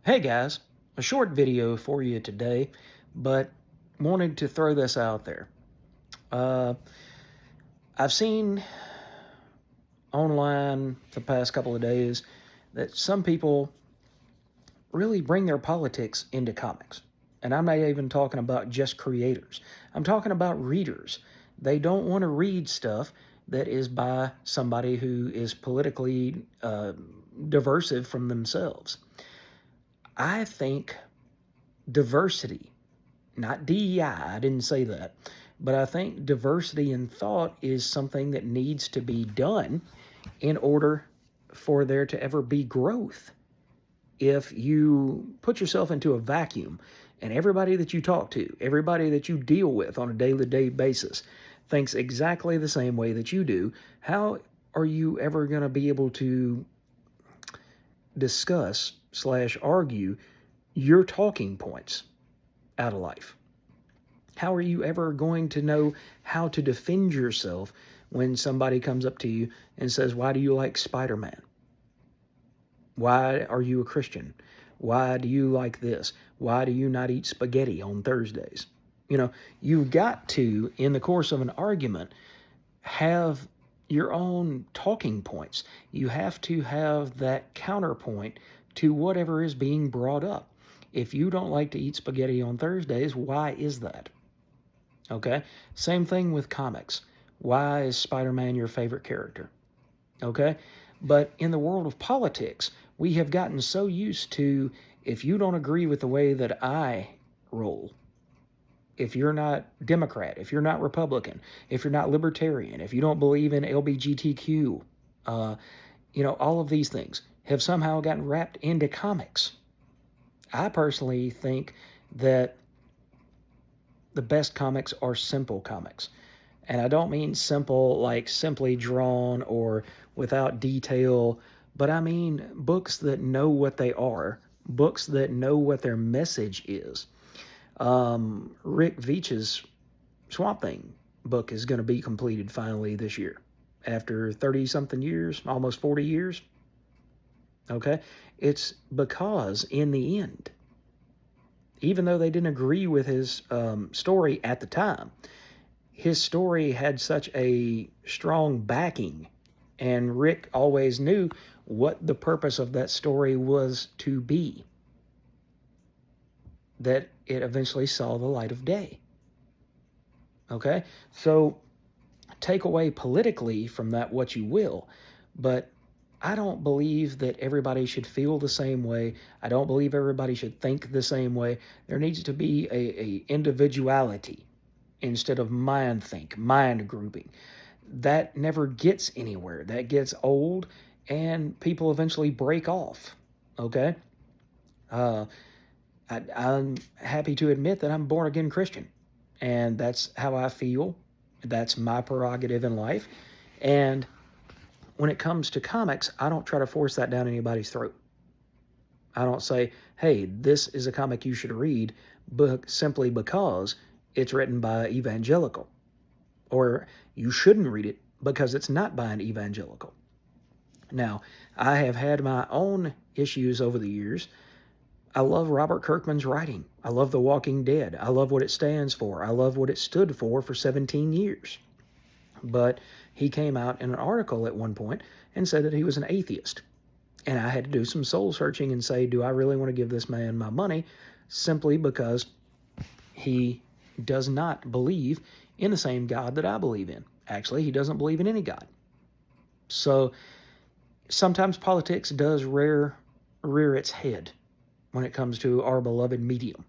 Hey guys, a short video for you today, but wanted to throw this out there. Uh, I've seen online the past couple of days that some people really bring their politics into comics. And I'm not even talking about just creators, I'm talking about readers. They don't want to read stuff that is by somebody who is politically diversive from themselves. I think diversity, not DEI, I didn't say that, but I think diversity in thought is something that needs to be done in order for there to ever be growth. If you put yourself into a vacuum and everybody that you talk to, everybody that you deal with on a day-to-day basis thinks exactly the same way that you do, how are you ever going to be able to discuss slash argue your talking points out of life? How are you ever going to know how to defend yourself when somebody comes up to you and says, "Why do you like Spider-Man? Why are you a Christian? Why do you like this? Why do you not eat spaghetti on Thursdays?" You know, you've got to, in the course of an argument, have your own talking points. You have to have that counterpoint to whatever is being brought up. If you don't like to eat spaghetti on Thursdays, why is that? Okay? Same thing with comics. Why is Spider-Man your favorite character? Okay? But in the world of politics, we have gotten so used to, if you don't agree with the way that I roll, if you're not Democrat, if you're not Republican, if you're not Libertarian, if you don't believe in LGBTQ, uh, all of these things have somehow gotten wrapped into comics. I personally think that the best comics are simple comics. And I don't mean simple like simply drawn or without detail, but I mean books that know what they are, books that know what their message is. Rick Veitch's Swamp Thing book is going to be completed finally this year after 30 something years, almost 40 years. Okay. It's because in the end, even though they didn't agree with his story at the time, his story had such a strong backing, and Rick always knew what the purpose of that story was to be, that it eventually saw the light of day. Okay? So take away politically from that what you will, but I don't believe that everybody should feel the same way. I don't believe everybody should think the same way. There needs to be a individuality instead of mind grouping. That never gets anywhere. That gets old, and people eventually break off. Okay? Uh, I'm happy to admit that I'm a born again Christian, and that's how I feel. That's my prerogative in life. And when it comes to comics, I don't try to force that down anybody's throat. I don't say, "Hey, this is a comic you should read," but simply because it's written by evangelical, or "You shouldn't read it because it's not by an evangelical." Now, I have had my own issues over the years. I love Robert Kirkman's writing. I love The Walking Dead. I love what it stands for. I love what it stood for 17 years. But he came out in an article at one point and said that he was an atheist. And I had to do some soul searching and say, do I really want to give this man my money simply because he does not believe in the same God that I believe in? Actually, he doesn't believe in any God. So sometimes politics does rear its head when it comes to our beloved medium.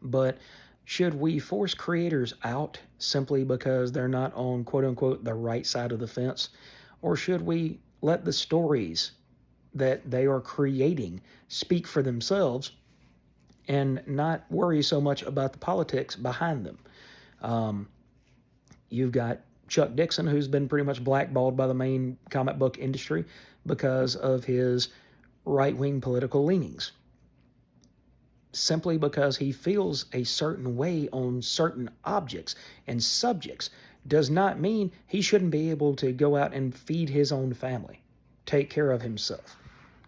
But should we force creators out simply because they're not on quote unquote the right side of the fence? Or should we let the stories that they are creating speak for themselves and not worry so much about the politics behind them? You've got Chuck Dixon, who's been pretty much blackballed by the main comic book industry because of his right-wing political leanings, simply because he feels a certain way on certain objects and subjects does not mean he shouldn't be able to go out and feed his own family, take care of himself.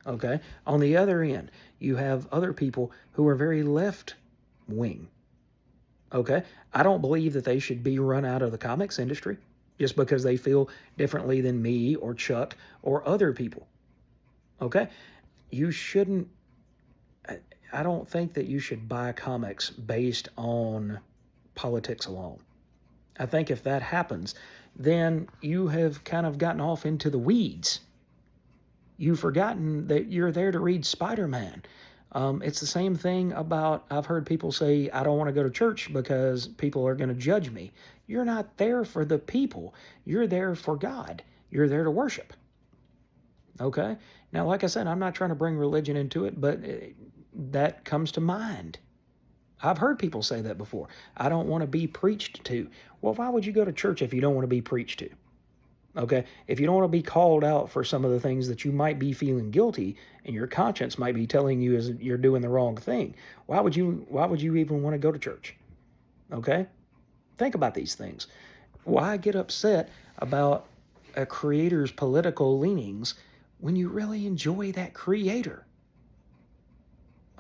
Okay. On the other end, you have other people who are very left wing. Okay. I don't believe that they should be run out of the comics industry just because they feel differently than me or Chuck or other people. Okay. You shouldn't, I don't think that you should buy comics based on politics alone. I think if that happens, then you have kind of gotten off into the weeds. You've forgotten that you're there to read Spider-Man. It's the same thing about, I've heard people say, I don't want to go to church because people are going to judge me. You're not there for the people. You're there for God. You're there to worship. Okay? Now, like I said, I'm not trying to bring religion into it, but that comes to mind. I've heard people say that before. I don't want to be preached to. Well, why would you go to church if you don't want to be preached to? Okay? If you don't want to be called out for some of the things that you might be feeling guilty and your conscience might be telling you is you're doing the wrong thing, why would you even want to go to church? Okay? Think about these things. Why get upset about a creator's political leanings when you really enjoy that creator?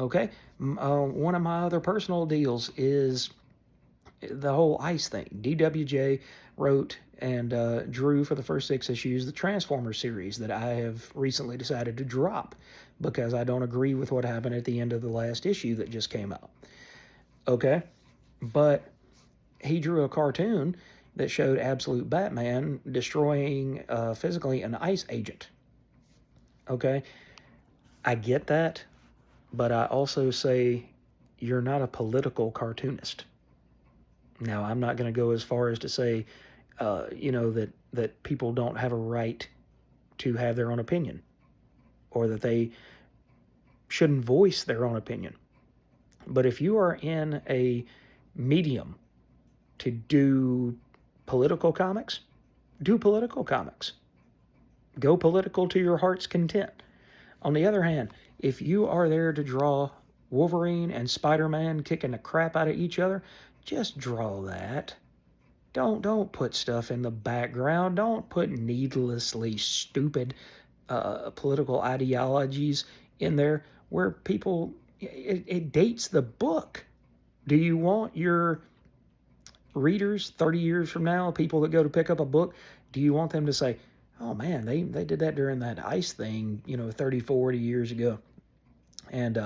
Okay? One of my other personal deals is the whole ICE thing. DWJ wrote and drew for the first 6 issues the Transformers series that I have recently decided to drop because I don't agree with what happened at the end of the last issue that just came out. Okay? But he drew a cartoon that showed Absolute Batman destroying physically an ICE agent. Okay? I get that, but I also say you're not a political cartoonist. Now, I'm not going to go as far as to say, that people don't have a right to have their own opinion or that they shouldn't voice their own opinion. But if you are in a medium to do political comics, do political comics. Go political to your heart's content. On the other hand, if you are there to draw Wolverine and Spider-Man kicking the crap out of each other, just draw that. Don't put stuff in the background. Don't put needlessly stupid political ideologies in there where people, it dates the book. Do you want your readers 30 years from now, people that go to pick up a book, do you want them to say, oh man, they did that during that ICE thing, 30, 40 years ago. And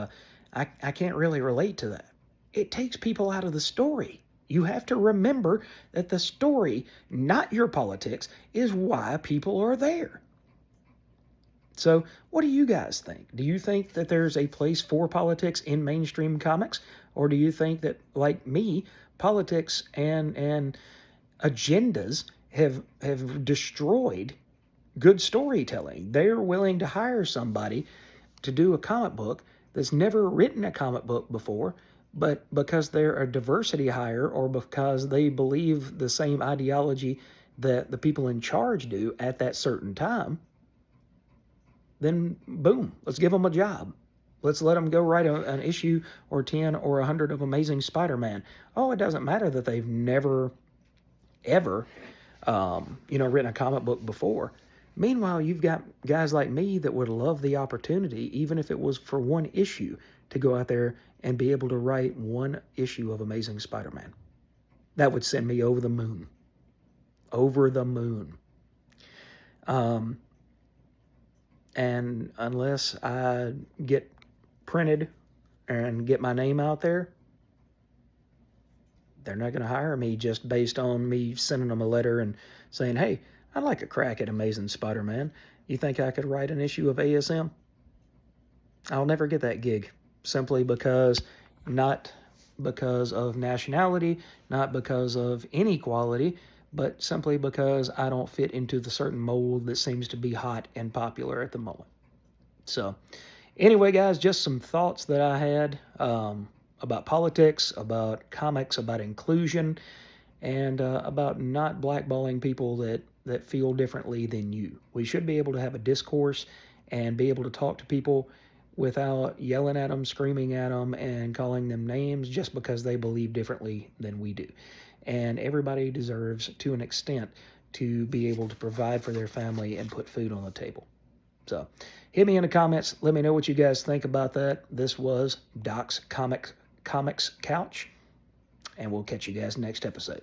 I can't really relate to that. It takes people out of the story. You have to remember that the story, not your politics, is why people are there. So what do you guys think? Do you think that there's a place for politics in mainstream comics? Or do you think that, like me, politics and agendas have destroyed good storytelling? They're willing to hire somebody to do a comic book that's never written a comic book before, but because they're a diversity hire or because they believe the same ideology that the people in charge do at that certain time, then boom, let's give them a job. Let's let them go write an issue or 10 or 100 of Amazing Spider-Man. Oh, it doesn't matter that they've never, ever, written a comic book before. Meanwhile, you've got guys like me that would love the opportunity, even if it was for one issue, to go out there and be able to write one issue of Amazing Spider-Man. That would send me over the moon. Over the moon. And unless I get printed and get my name out there, they're not going to hire me just based on me sending them a letter and saying, hey, I'd like a crack at Amazing Spider-Man. You think I could write an issue of ASM? I'll never get that gig, simply because, not because of nationality, not because of inequality, but simply because I don't fit into the certain mold that seems to be hot and popular at the moment. So anyway, guys, just some thoughts that I had about politics, about comics, about inclusion, and about not blackballing people that feel differently than you. We should be able to have a discourse and be able to talk to people without yelling at them, screaming at them, and calling them names just because they believe differently than we do. And everybody deserves, to an extent, to be able to provide for their family and put food on the table. So So hit me in the comments. Let me know what you guys think about that. This was Doc's Comics Couch, and we'll catch you guys next episode.